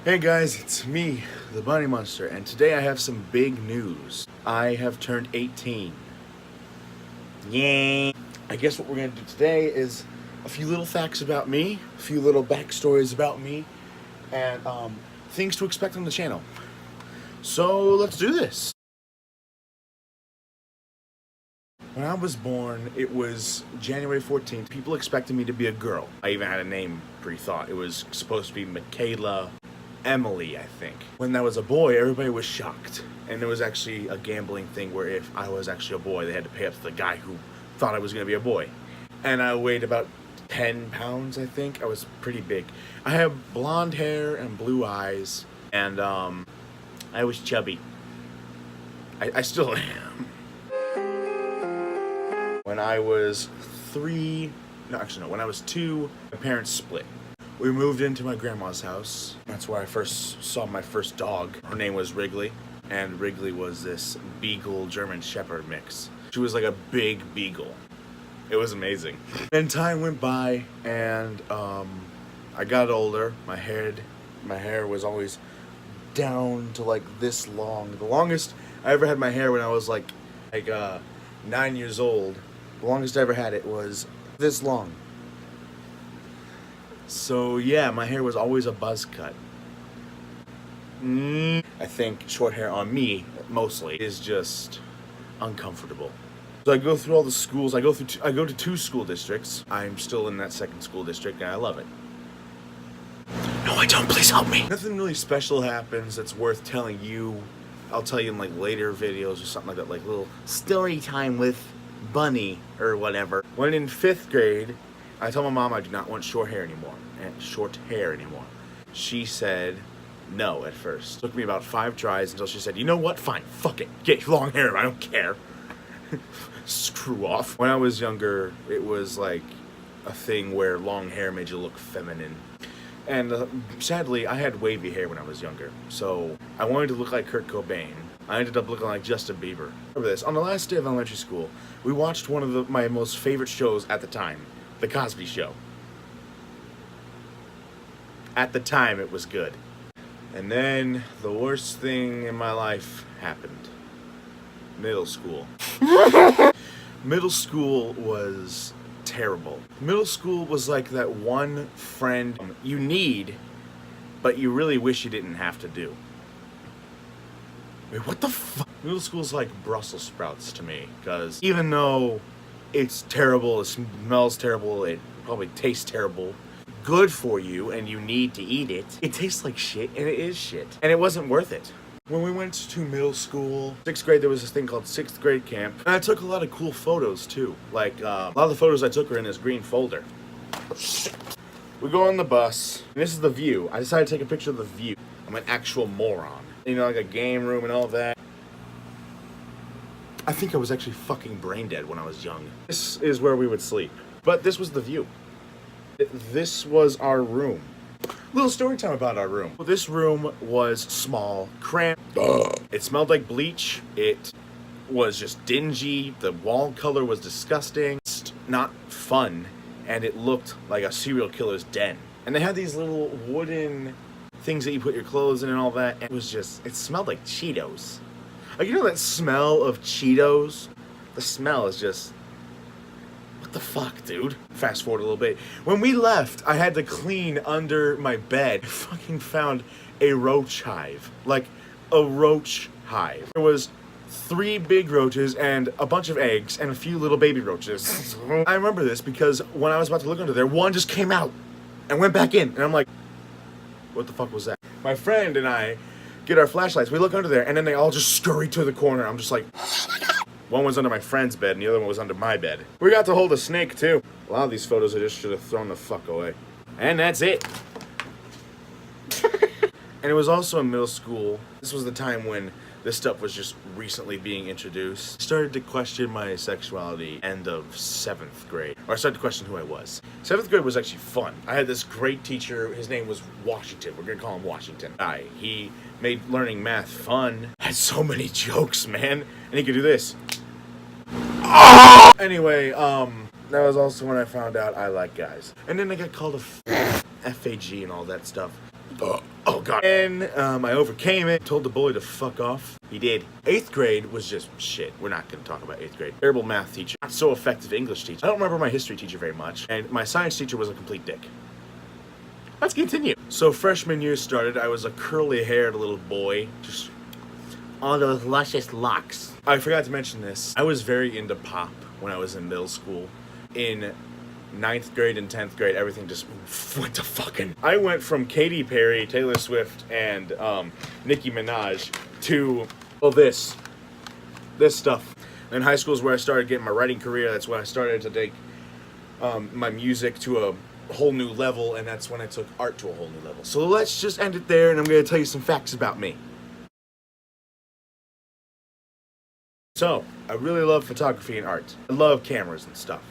Hey guys, it's me, the Bunny Monster, and today I have some big news. I have turned 18. Yay! I guess what we're gonna do today is a few little facts about me, a few little backstories about me, and things to expect on the channel. So let's do this. When I was born, it was January 14th. People expected me to be a girl. I even had a name pre-thought. It was supposed to be Michaela Emily, I think. When that was a boy, everybody was shocked. And there was actually a gambling thing where if I was actually a boy, they had to pay up to the guy who thought I was gonna be a boy. And I weighed about 10 pounds, I think. I was pretty big. I have blonde hair and blue eyes, and I was chubby. I still am. When I was when I was 2, my parents split. We moved into my grandma's house. That's where I first saw my first dog. Her name was Wrigley, and Wrigley was this Beagle German Shepherd mix. She was like a big beagle. It was amazing. And time went by, and I got older. My hair was always down to like this long. The longest I ever had my hair when I was like 9 years old. The longest I ever had it was this long. So yeah, my hair was always a buzz cut. I think short hair on me, mostly, is just uncomfortable. So I go through all the schools. I go to 2 school districts. I'm still in that second school district, and I love it. No, I don't. Please help me. Nothing really special happens that's worth telling you. I'll tell you in like later videos or something like that, like little story time with Bunny or whatever. When in 5th grade, I told my mom I do not want short hair anymore. She said no at first. Took me about 5 tries until she said, you know what? Fine, fuck it. Get long hair, I don't care. Screw off. When I was younger, it was like a thing where long hair made you look feminine. And sadly, I had wavy hair when I was younger. So I wanted to look like Kurt Cobain. I ended up looking like Justin Bieber. Remember this, on the last day of elementary school, we watched one of my most favorite shows at the time, The Cosby Show. At the time, it was good. And then the worst thing in my life happened. Middle school. Middle school was terrible. Middle school was like that one friend you need, but you really wish you didn't have to do. Wait, what the fuck? Middle school's like Brussels sprouts to me, because even though it's terrible, it smells terrible, it probably tastes terrible, good for you, and you need to eat it, it tastes like shit, and it is shit. And it wasn't worth it. When we went to middle school, 6th grade, there was this thing called 6th grade camp. And I took a lot of cool photos, too. Like, a lot of the photos I took are in this green folder. We go on the bus, and this is the view. I decided to take a picture of the view. I'm an actual moron. You know, like a game room and all that. I think I was actually fucking brain dead when I was young. This is where we would sleep. But this was the view. This was our room. Little story time about our room. This room was small, cramped. It smelled like bleach. It was just dingy. The wall color was disgusting. It's not fun. And it looked like a serial killer's den. And they had these little wooden things that you put your clothes in and all that. And it smelled like Cheetos. Like, you know that smell of Cheetos? The smell is just, what the fuck, dude? Fast forward a little bit. When we left, I had to clean under my bed. I fucking found a roach hive. Like, a roach hive. There was 3 big roaches and a bunch of eggs and a few little baby roaches. I remember this because when I was about to look under there, one just came out and went back in. And I'm like, what the fuck was that? My friend and I get our flashlights. We look under there, and then they all just scurry to the corner. I'm just like, oh my God. One was under my friend's bed, and the other one was under my bed. We got to hold a snake, too. A lot of these photos I just should have thrown the fuck away. And that's it. And it was also in middle school. This was the time when this stuff was just recently being introduced. I started to question my sexuality end of 7th grade. Or I started to question who I was. 7th grade was actually fun. I had this great teacher. His name was Washington. We're gonna call him Washington. He made learning math fun. Had so many jokes, man. And he could do this. Anyway, that was also when I found out I like guys. And then I got called a FAG and all that stuff. Oh god. And I overcame it, told the bully to fuck off. He did. 8th grade was just shit. We're not gonna talk about 8th grade. Terrible math teacher. Not so effective English teacher. I don't remember my history teacher very much. And my science teacher was a complete dick. Let's continue. So freshman year started, I was a curly-haired little boy. Just all those luscious locks. I forgot to mention this. I was very into pop when I was in middle school. In 9th grade and 10th grade, everything just went to fucking. I went from Katy Perry, Taylor Swift, and Nicki Minaj to, well, this stuff. And high school is where I started getting my writing career. That's when I started to take my music to a whole new level, and that's when I took art to a whole new level. So let's just end it there, and I'm going to tell you some facts about me. So, I really love photography and art. I love cameras and stuff.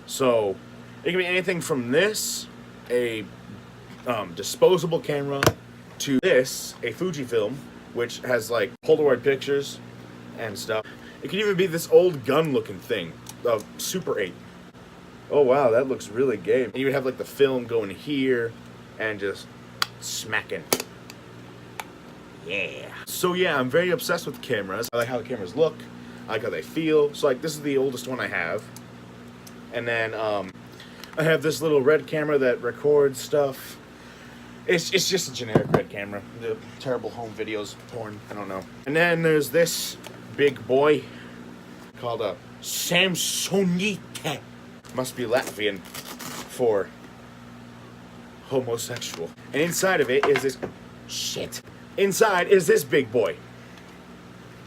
So, it can be anything from this, a disposable camera, to this, a Fujifilm, which has like Polaroid pictures and stuff. It can even be this old gun-looking thing, the Super 8. Oh wow, that looks really gay. And you would have like the film going here and just smacking. Yeah. So yeah, I'm very obsessed with cameras. I like how the cameras look. I like how they feel. So like this is the oldest one I have. And then I have this little red camera that records stuff. It's just a generic red camera. The terrible home videos, porn, I don't know. And then there's this big boy called a Samsonite. Must be Latvian for homosexual. And inside of it is this shit. Inside is this big boy.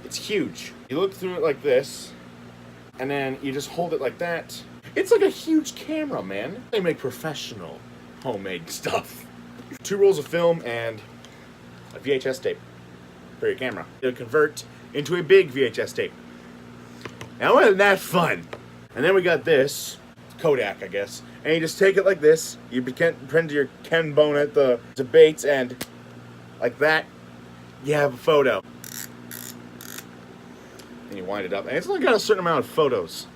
It's huge. You look through it like this, and then you just hold it like that. It's like a huge camera, man. They make professional homemade stuff. 2 rolls of film and a VHS tape for your camera. It'll convert into a big VHS tape. Now, wasn't that fun? And then we got this, Kodak, I guess. And you just take it like this. You pretend you're Ken Bone at the debates, and like that, you have a photo. And you wind it up, and it's only got a certain amount of photos.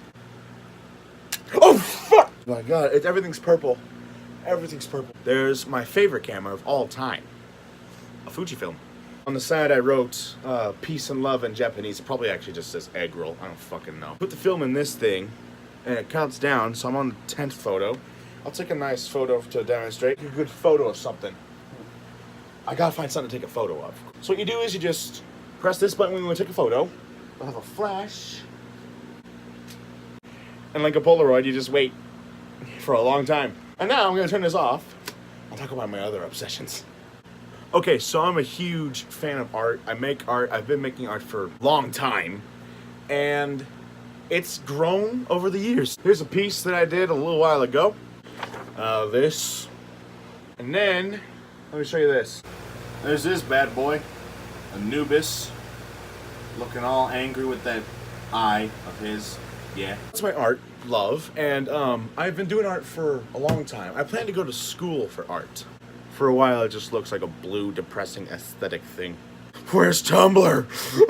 Oh, fuck! Oh my god, everything's purple. Everything's purple. There's my favorite camera of all time. A Fujifilm. On the side I wrote, peace and love in Japanese. It probably actually just says egg roll. I don't fucking know. Put the film in this thing, and it counts down, so I'm on the 10th photo. I'll take a nice photo to demonstrate. A good photo of something. I gotta find something to take a photo of. So what you do is you just press this button when you want to take a photo. I'll have a flash. And like a Polaroid, you just wait for a long time. And now I'm gonna turn this off. I'll talk about my other obsessions. Okay, so I'm a huge fan of art. I make art. I've been making art for a long time. And it's grown over the years. Here's a piece that I did a little while ago. This. And then, let me show you this. There's this bad boy. Anubis. Looking all angry with that eye of his. Yeah. That's my art love. And I've been doing art for a long time. I plan to go to school for art. For a while, it just looks like a blue, depressing aesthetic thing. Where's Tumblr?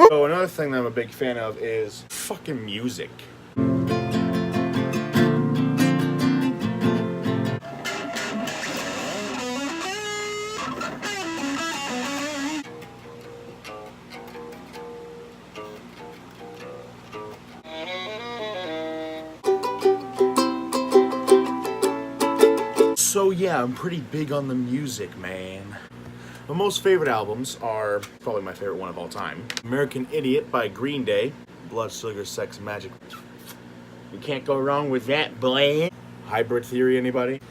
So another thing that I'm a big fan of is fucking music. So yeah, I'm pretty big on the music, man. My most favorite albums are, probably my favorite one of all time, American Idiot by Green Day, Blood, Sugar, Sex, Magic. You can't go wrong with that, boy. Hybrid Theory, anybody?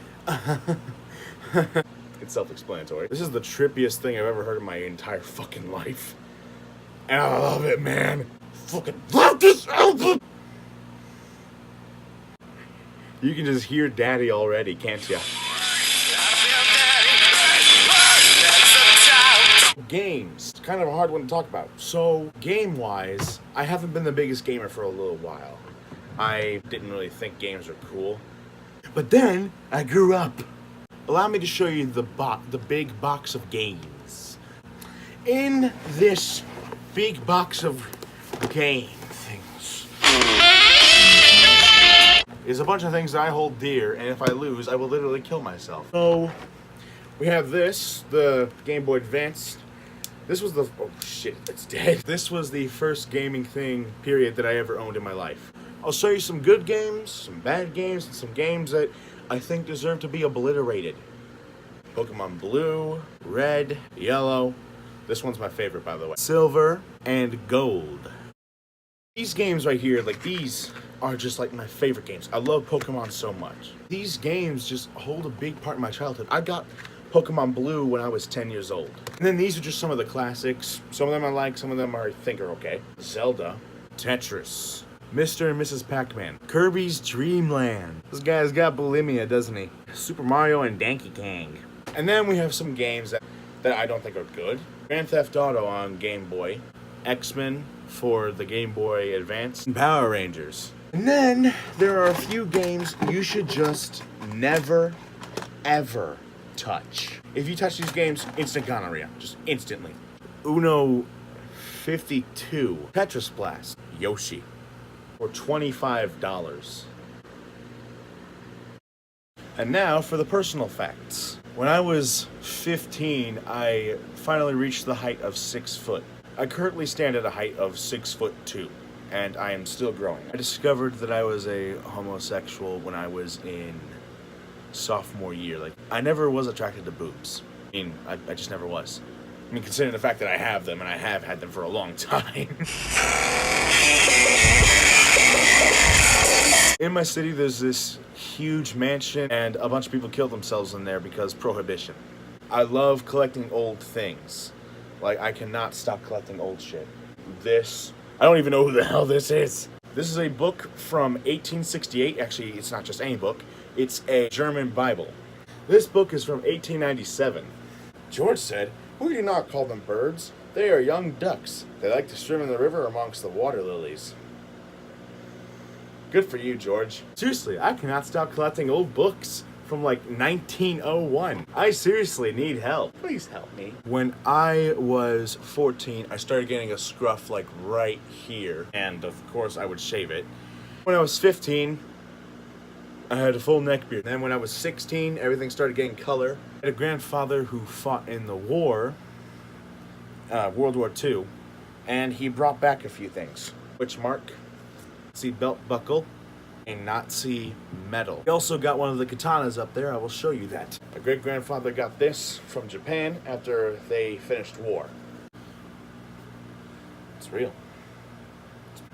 It's self-explanatory. This is the trippiest thing I've ever heard in my entire fucking life. And I love it, man. Fucking love this album! You can just hear Daddy already, can't ya? Games. It's kind of a hard one to talk about. So, game-wise, I haven't been the biggest gamer for a little while. I didn't really think games were cool. But then, I grew up. Allow me to show you the big box of games. In this big box of game things is a bunch of things that I hold dear, and if I lose, I will literally kill myself. So, We have this, the Game Boy Advance. This was the, oh shit, it's dead. This was the first gaming thing, period, that I ever owned in my life. I'll show you some good games, some bad games, and some games that I think deserve to be obliterated. Pokemon Blue, Red, Yellow. This one's my favorite, by the way. Silver and Gold. These games right here, like these, are just like my favorite games. I love Pokemon so much. These games just hold a big part in my childhood. I got Pokemon Blue when I was 10 years old. And then these are just some of the classics. Some of them I like, some of them I think are okay. Zelda, Tetris, Mr. and Mrs. Pac-Man, Kirby's Dream Land. This guy's got bulimia, doesn't he? Super Mario and Donkey Kong. And then we have some games that I don't think are good. Grand Theft Auto on Game Boy, X-Men for the Game Boy Advance, and Power Rangers. And then there are a few games you should just never, ever touch. If you touch these games, instant gonorrhea, just instantly. Uno 52, Tetris Blast, Yoshi, for $25. And now for the personal facts. When I was 15, I finally reached the height of 6 foot. I currently stand at a height of 6'2", and I am still growing. I discovered that I was a homosexual when I was in sophomore year. Like, I never was attracted to boobs. I mean, I just never was. I mean, considering the fact that I have them, and I have had them for a long time. In my city, there's this huge mansion, and a bunch of people killed themselves in there because prohibition. I love collecting old things. Like, I cannot stop collecting old shit. This, I don't even know who the hell this is. This is a book from 1868. Actually, it's not just any book. It's a German Bible. This book is from 1897. George said, "We do not call them birds. They are young ducks. They like to swim in the river amongst the water lilies." Good for you, George. Seriously, I cannot stop collecting old books from like 1901. I seriously need help. Please help me. When I was 14, I started getting a scruff like right here. And of course, I would shave it. When I was 15, I had a full neck beard. Then when I was 16, everything started getting color. I had a grandfather who fought in the war, World War II, and he brought back a few things. Which mark? Nazi belt buckle, a Nazi medal. He also got one of the katanas up there. I will show you that. My great-grandfather got this from Japan after they finished war. It's real.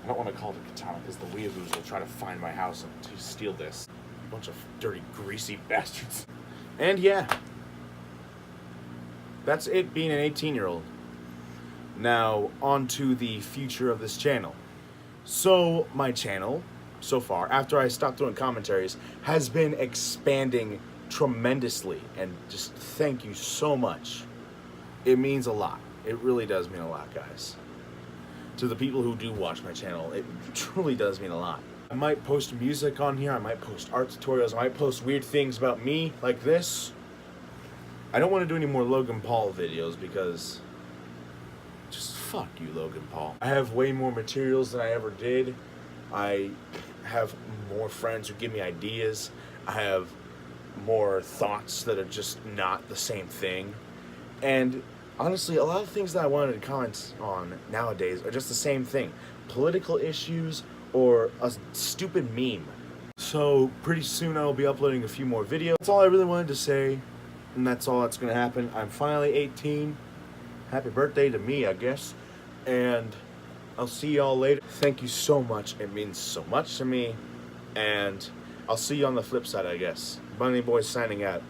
I don't want to call it a katana because the weeaboos will try to find my house and to steal this. A bunch of dirty, greasy bastards. And yeah, that's it being an 18-year-old. Now, on to the future of this channel. So, my channel, so far, after I stopped doing commentaries, has been expanding tremendously. And just thank you so much. It means a lot. It really does mean a lot, guys. To the people who do watch my channel, it truly does mean a lot. I might post music on here, I might post art tutorials, I might post weird things about me, like this. I don't want to do any more Logan Paul videos because... just fuck you, Logan Paul. I have way more materials than I ever did. I have more friends who give me ideas. I have more thoughts that are just not the same thing. And honestly, a lot of things that I wanted to comment on nowadays are just the same thing. Political issues or a stupid meme. So pretty soon I will be uploading a few more videos. That's all I really wanted to say. And that's all that's going to happen. I'm finally 18. Happy birthday to me, I guess. And I'll see y'all later. Thank you so much. It means so much to me. And I'll see you on the flip side, I guess. Bunny Boy signing out.